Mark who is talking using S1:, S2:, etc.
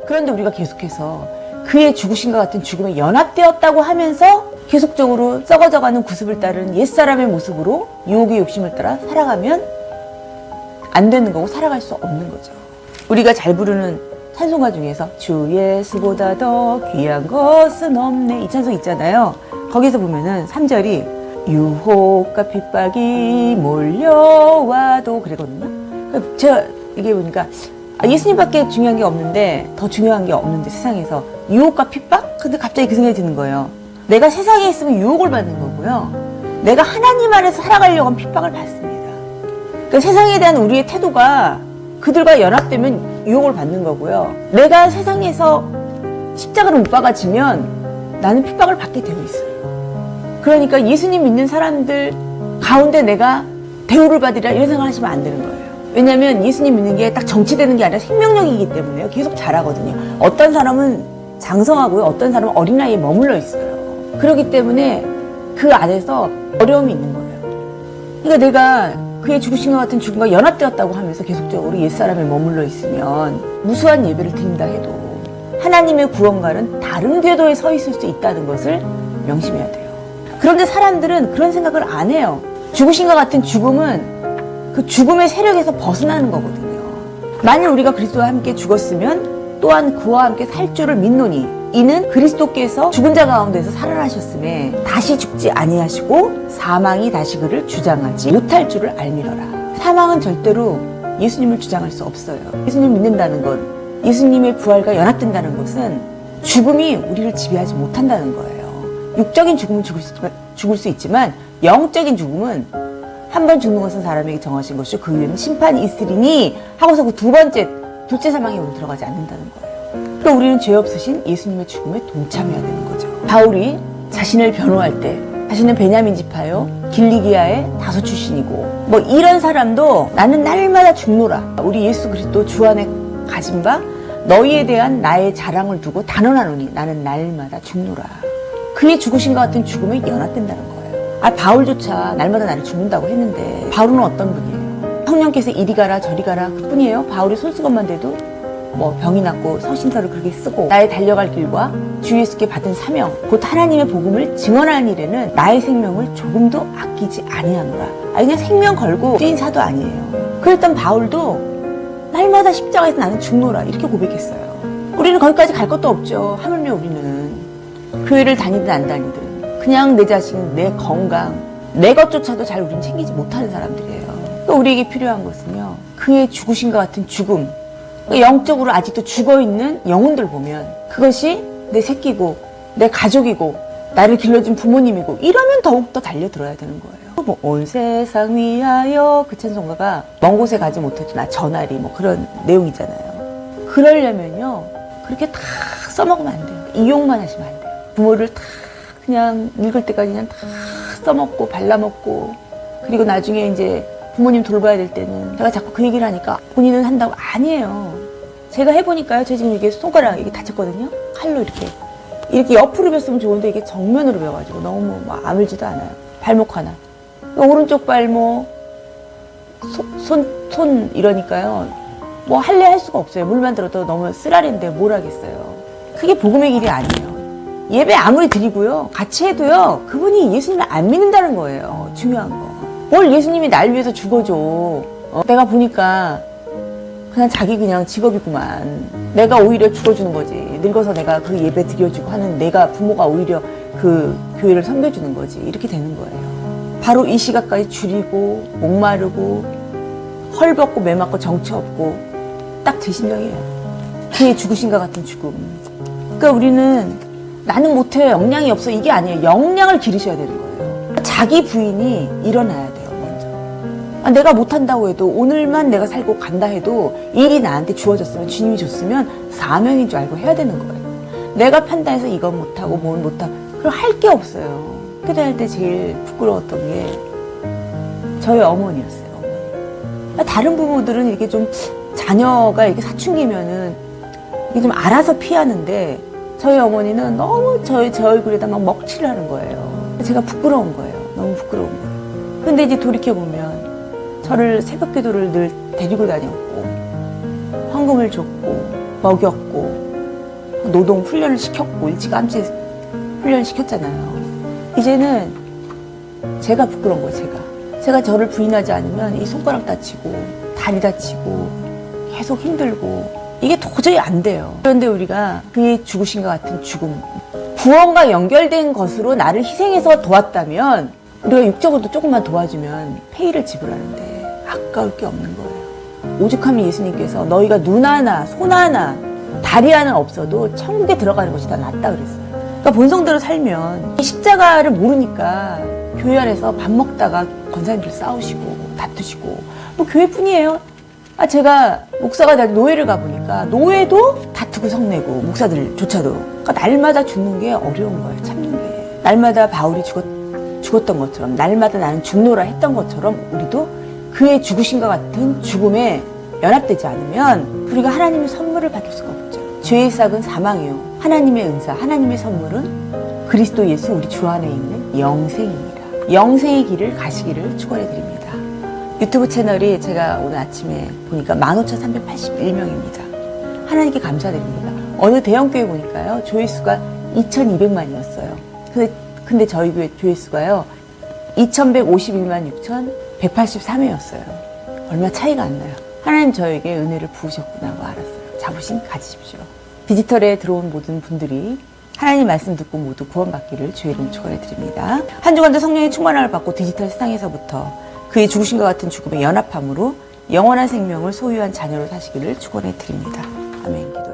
S1: 그런데 우리가 계속해서 그의 죽으신과 같은 죽음에 연합되었다고 하면서 계속적으로 썩어져가는 구습을 따른 옛사람의 모습으로 유혹의 욕심을 따라 살아가면 안 되는 거고 살아갈 수 없는 거죠. 우리가 잘 부르는 찬송가 중에서 주 예수보다 더 귀한 것은 없네 이 찬송 있잖아요. 거기서 보면은 3절이 유혹과 핍박이 몰려와도 그러거든요. 제가 이게 보니까 예수님밖에 중요한 게 없는데 더 중요한 게 없는데 세상에서 유혹과 핍박? 근데 갑자기 그 생각이 드는 거예요. 내가 세상에 있으면 유혹을 받는 거고요. 내가 하나님 안에서 살아가려고 하면 핍박을 받습니다. 그러니까 세상에 대한 우리의 태도가 그들과 연합되면 유혹을 받는 거고요. 내가 세상에서 십자가를 못 박아지면 나는 핍박을 받게 되어 있어요. 그러니까 예수님 믿는 사람들 가운데 내가 대우를 받으리라 이런 생각을 하시면 안 되는 거예요. 왜냐하면 예수님 믿는 게 딱 정치되는 게 아니라 생명력이기 때문에요. 계속 자라거든요. 어떤 사람은 장성하고요. 어떤 사람은 어린 나이에 머물러 있어요. 그렇기 때문에 그 안에서 어려움이 있는 거예요. 그러니까 내가 그의 죽으신과 같은 죽음과 연합되었다고 하면서 계속적으로 옛사람에 머물러 있으면 무수한 예배를 드린다 해도 하나님의 구원과는 다른 궤도에 서 있을 수 있다는 것을 명심해야 돼요. 그런데 사람들은 그런 생각을 안 해요. 죽으신과 같은 죽음은 그 죽음의 세력에서 벗어나는 거거든요. 만일 우리가 그리스도와 함께 죽었으면 또한 그와 함께 살 줄을 믿노니 이는 그리스도께서 죽은 자 가운데서 살아나셨음에 다시 죽지 아니하시고 사망이 다시 그를 주장하지 못할 줄을 알미러라. 사망은 절대로 예수님을 주장할 수 없어요. 예수님을 믿는다는 것, 예수님의 부활과 연합된다는 것은 죽음이 우리를 지배하지 못한다는 거예요. 육적인 죽음은 죽을 수 있지만 영적인 죽음은 한 번 죽는 것은 사람에게 정하신 것이고 그 후에는 심판이 있으리니 하고서 그 둘째 사망에 우리 들어가지 않는다는 거예요. 그러니까 우리는 죄 없으신 예수님의 죽음에 동참해야 되는 거죠. 바울이 자신을 변호할 때 자신은 베냐민 지파요 길리기아의 다소 출신이고 뭐 이런 사람도 나는 날마다 죽노라. 우리 예수 그리스도 주 안에 가진 바 너희에 대한 나의 자랑을 두고 단언하노니 나는 날마다 죽노라. 그의 죽으신과 같은 죽음에 연합된다는 거예요. 바울조차 날마다 나를 죽는다고 했는데 바울은 어떤 분이에요? 성령께서 이리 가라 저리 가라 그뿐이에요. 바울이 손수건만 대도 뭐 병이 났고 서신서를 그렇게 쓰고 나의 달려갈 길과 주 예수께 받은 사명 곧 하나님의 복음을 증언하는 일에는 나의 생명을 조금도 아끼지 아니하노라. 그냥 생명 걸고 뛰인 사도 아니에요. 그랬던 바울도 날마다 십자가에서 나는 죽노라 이렇게 고백했어요. 우리는 거기까지 갈 것도 없죠. 하물며 우리는 교회를 다니든 안 다니든 그냥 내 자신, 내 건강, 내 것조차도 잘 우린 챙기지 못하는 사람들이에요. 그러니까 우리에게 필요한 것은요. 그의 죽으신과 같은 죽음, 영적으로 아직도 죽어있는 영혼들 보면 그것이 내 새끼고 내 가족이고 나를 길러준 부모님이고 이러면 더욱더 달려들어야 되는 거예요. 뭐 온 세상 위하여 그 찬송가가 먼 곳에 가지 못해도 나 전하리 뭐 그런 내용이잖아요. 그러려면요. 그렇게 다 써먹으면 안 돼요. 이용만 하시면 안 돼요. 부모를 다 그냥 늙을 때까지 그냥 다 써먹고 발라먹고 그리고 나중에 이제 부모님 돌봐야 될 때는 제가 자꾸 그 얘기를 하니까 본인은 한다고 아니에요. 제가 해보니까요. 제가 지금 이게 손가락 이게 다쳤거든요. 칼로 이렇게 옆으로 뱄으면 좋은데 이게 정면으로 뱄가지고 너무 아물지도 않아요. 발목 하나. 오른쪽 발목 손 이러니까요. 뭐 할래 할 수가 없어요. 물만 들어도 너무 쓰라린데 뭘 하겠어요. 그게 복음의 길이 아니에요. 예배 아무리 드리고요. 같이 해도요. 그분이 예수님을 안 믿는다는 거예요. 중요한 거. 뭘 예수님이 날 위해서 죽어줘. 내가 보니까 그냥 자기 그냥 직업이구만. 내가 오히려 죽어주는 거지. 늙어서 내가 그 예배 드려주고 하는 내가 부모가 오히려 그 교회를 섬겨주는 거지. 이렇게 되는 거예요. 바로 이 시각까지 줄이고 목마르고 헐벗고 매맞고 정처 없고 딱 제 심정이에요. 그의 죽으신과 같은 죽음. 그러니까 우리는 나는 못해 역량이 없어 이게 아니에요. 역량을 기르셔야 되는 거예요. 자기 부인이 일어나야 돼요. 먼저 내가 못한다고 해도 오늘만 내가 살고 간다 해도 일이 나한테 주어졌으면 주님이 줬으면 사명인 줄 알고 해야 되는 거예요. 내가 판단해서 이건 못하고 뭘 못하고 그럼 할 게 없어요. 학교 다닐 때 제일 부끄러웠던 게 저희 어머니였어요. 어머니. 다른 부모들은 이렇게 좀 자녀가 이렇게 사춘기면은 이게 좀 알아서 피하는데 저희 어머니는 너무 제 얼굴에다 막 먹칠을 하는 거예요. 제가 부끄러운 거예요. 너무 부끄러운 거예요. 근데 이제 돌이켜보면 저를 새벽 기도를 늘 데리고 다녔고 헌금을 줬고 먹였고 노동 훈련을 시켰고 일찌감치 훈련을 시켰잖아요. 이제는 제가 부끄러운 거예요. 제가 저를 부인하지 않으면 이 손가락 다치고 다리 다치고 계속 힘들고 이게 도저히 안 돼요. 그런데 우리가 그의 죽으신과 같은 죽음, 구원과 연결된 것으로 나를 희생해서 도왔다면, 우리가 육적으로도 조금만 도와주면 페이를 지불하는데 아까울 게 없는 거예요. 오죽하면 예수님께서 너희가 눈 하나, 손 하나, 다리 하나 없어도 천국에 들어가는 것이 더 낫다 그랬어요. 그러니까 본성대로 살면 이 십자가를 모르니까 교회 안에서 밥 먹다가 권사님들 싸우시고 다투시고 뭐 교회뿐이에요. 제가 목사가 다 노예를 가보니까 노예도 다투고 성내고 목사들조차도. 그러니까 날마다 죽는 게 어려운 거예요. 참는 게. 날마다 바울이 죽었던 것처럼, 날마다 나는 죽노라 했던 것처럼 우리도 그의 죽으신과 같은 죽음에 연합되지 않으면 우리가 하나님의 선물을 받을 수가 없죠. 죄의 싹은 사망이요, 하나님의 은사, 하나님의 선물은 그리스도 예수 우리 주 안에 있는 영생입니다. 영생의 길을 가시기를 축원해 드립니다. 유튜브 채널이 제가 오늘 아침에 보니까 15,381명입니다. 하나님께 감사드립니다. 어느 대형교회 보니까요, 조회수가 2,200만이었어요. 근데 저희 교회 조회수가요, 2,151만 6,183회였어요. 얼마 차이가 안 나요. 하나님 저에게 은혜를 부으셨구나 하고 알았어요. 자부심 가지십시오. 디지털에 들어온 모든 분들이 하나님 말씀 듣고 모두 구원받기를 주의 이름 축원해 드립니다. 한 주간도 성령의 충만함을 받고 디지털 세상에서부터 그의 죽으신과 같은 죽음에 연합함으로 영원한 생명을 소유한 자녀로 사시기를 축원해 드립니다. 아멘.